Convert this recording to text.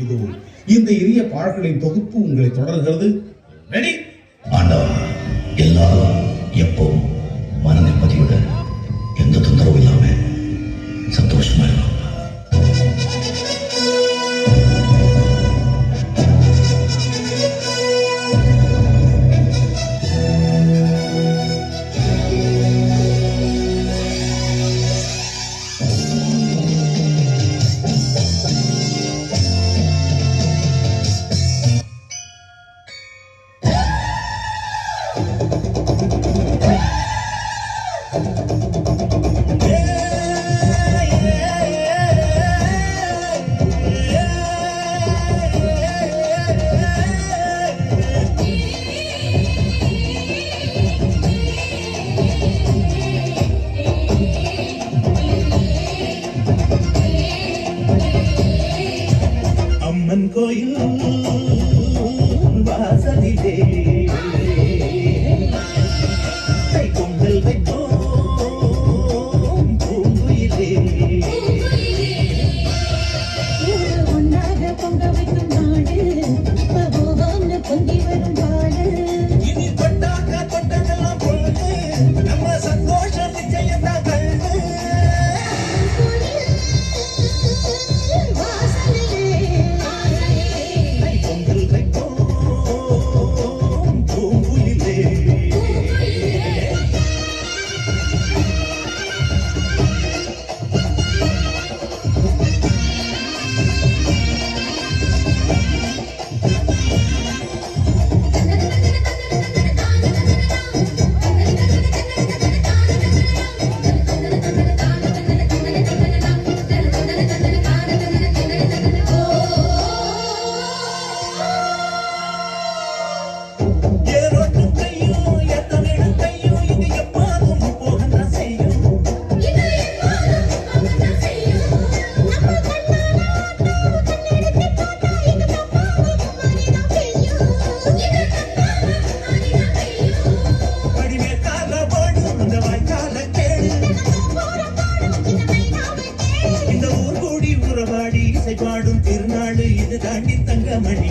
இதோ இந்த இனிய பாடல்களின் தொகுப்பு உங்களை தொடர்கிறது. ரெடி? ஆண்டவா, எல்லாரும் எப்பவும் மன நிம்மதியோட எந்த தொந்தரவும் இல்லாம சந்தோஷமா இருக்கும். அம்மன் கோயில் வாசலிலே பொங்கல் வைப்போம் பூங்குயிலே. ஒன்றாக பொங்க வைக்கும் நாடு பொங்கி வரும் பாடு. இனி தொட்டாக்க தொட்டதெல்லாம் பொழுது நம்ம சந்தோஷம் நிச்சயம்தான் கண்டு. பொங்கல் வைப்போம் பூங்குயிலே. பாடும் திருநாள் இது தாண்டி தங்கமணி